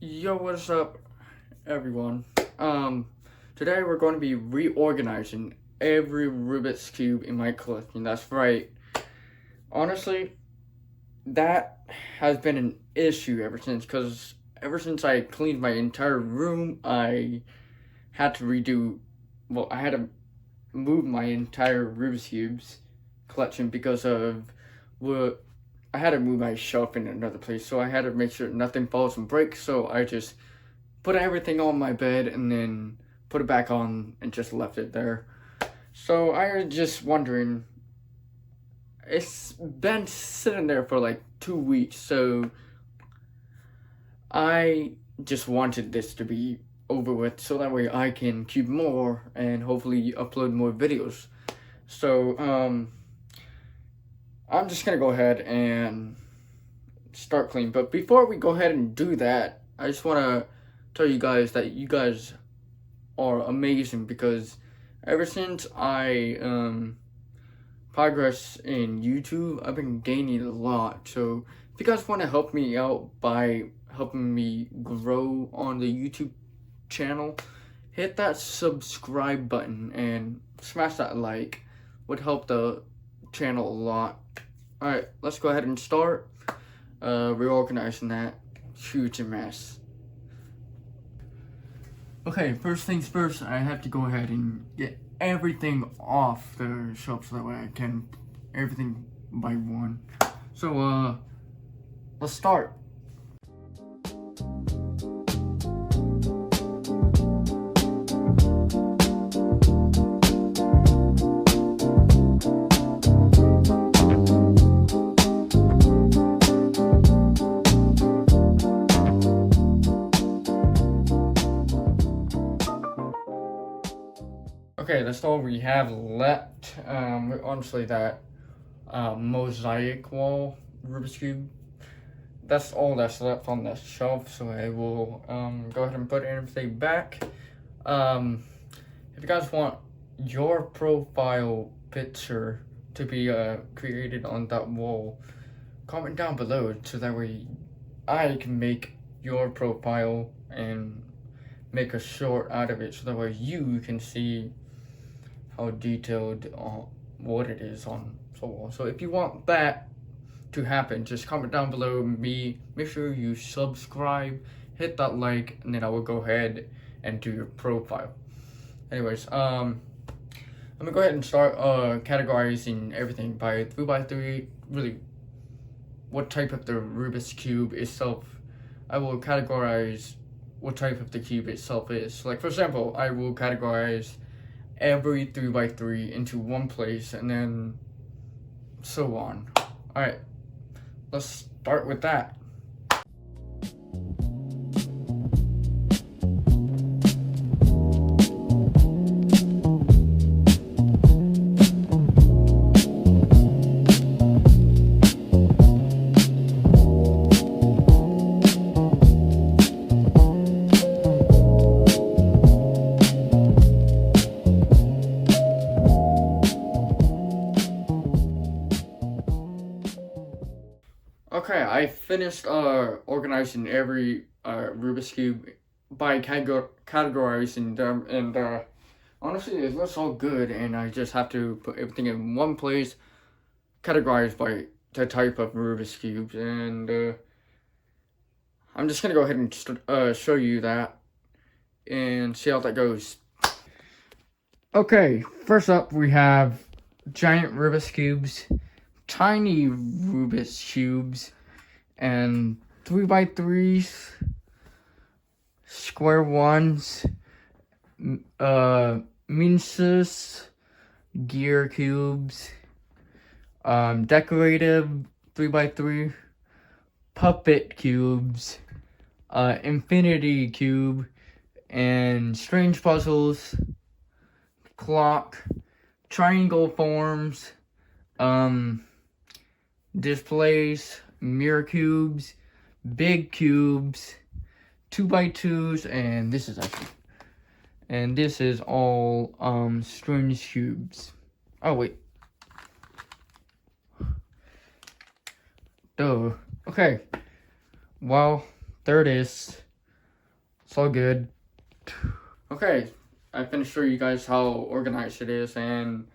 Yo, what's up, everyone? Today we're going to be reorganizing every Rubik's Cube in my collection. That's right. Honestly, that has been an issue because ever since I cleaned my entire room, I had to I had to move my entire Rubik's Cubes collection because of what I had to move my shelf in another place, so I had to make sure nothing falls and breaks. So I just put everything on my bed and then put it back on and just left it there. So I was just wondering, it's been sitting there for like 2 weeks, so I just wanted this to be over with so that way I can cube more and hopefully upload more videos. So I'm just gonna go ahead and start clean. But before we go ahead and do that, I just wanna tell you guys that you guys are amazing because ever since I progress in YouTube, I've been gaining a lot. So if you guys want to help me out by helping me grow on the YouTube channel, hit that subscribe button and smash that like. Would help the channel a lot. Alright, let's go ahead and start reorganizing that huge mess. Okay, first things first, I have to go ahead and get everything off the shelf so that way I can everything by one. So let's start. Okay, that's all we have left. Honestly, that mosaic wall Rubik's Cube, that's all that's left on the shelf, so I will go ahead and put everything back. If you guys want your profile picture to be created on that wall, comment down below so that way I can make your profile and make a short out of it so that way you can see how detailed what it is on the wall. So if you want that to happen, just comment down below. Make sure you subscribe, hit that like, and then I will go ahead and do your profile. Anyways, I'm gonna go ahead and start categorizing everything by 3x3. Really, what type of the Rubik's Cube itself. I will categorize what type of the cube itself is. Like for example, I will categorize every 3x3 into one place and then so on. Alright, let's start with that. Okay, I finished organizing every Rubik's Cube by categorizing them, and honestly, it looks all good, and I just have to put everything in one place, categorized by the type of Rubik's Cubes, and I'm just gonna go ahead and show you that and see how that goes. Okay, first up we have giant Rubik's Cubes, tiny Rubik's Cubes, and 3x3s, square ones, Minces, gear cubes, decorative 3x3, puppet cubes, infinity cube, and strange puzzles, clock, triangle forms, displays, mirror cubes, big cubes, 2x2s, and this is all strange cubes. Oh wait. Duh. Okay. Well, there it is. It's all good. Okay, I finished showing you guys how organized it is, and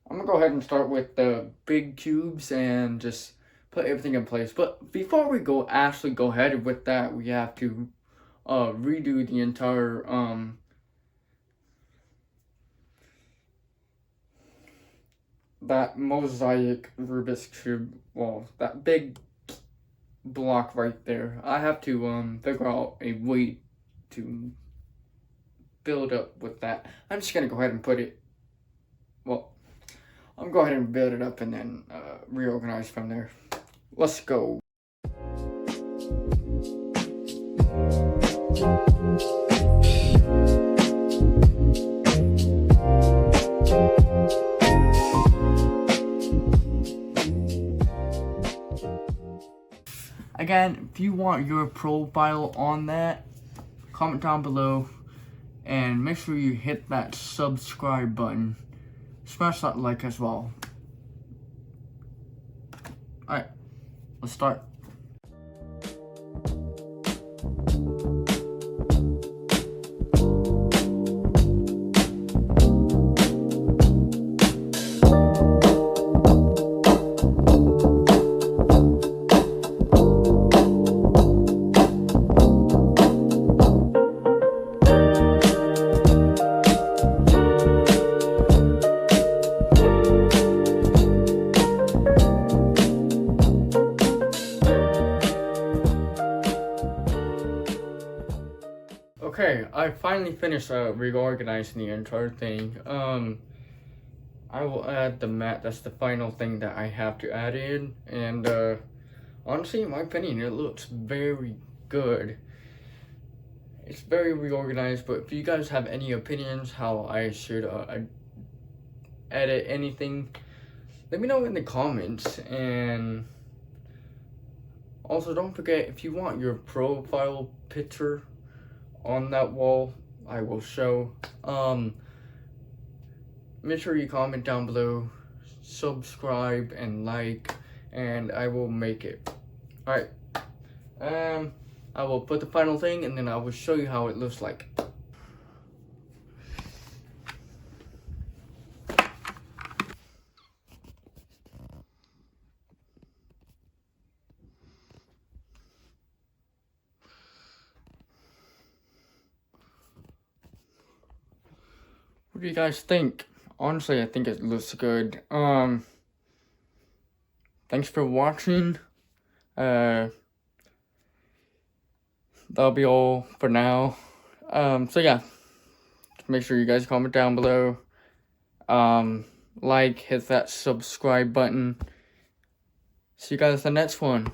I'm gonna go ahead and start with the big cubes and just put everything in place. But before we actually go ahead with that, we have to redo the entire that mosaic Rubik's cube wall, that big block right there. I have to figure out a way to build up with that. I'm just gonna go ahead and put it, well, I'm gonna go ahead and build it up and then reorganize from there. Let's go. Again, if you want your profile on that, comment down below and make sure you hit that subscribe button. Smash that like as well. Alright, let's start. Okay, I finally finished reorganizing the entire thing. I will add the mat. That's the final thing that I have to add in. And honestly, in my opinion, it looks very good. It's very reorganized, but if you guys have any opinions how I should edit anything, let me know in the comments. And also, don't forget, if you want your profile picture on that wall, I will show. Make sure you comment down below, subscribe and like, and I will make it. Alright. I will put the final thing and then I will show you how it looks like. What do you guys think? Honestly, I think it looks good. Thanks for watching. That'll be all for now. So yeah, make sure you guys comment down below. Like, hit that subscribe button. See you guys in the next one.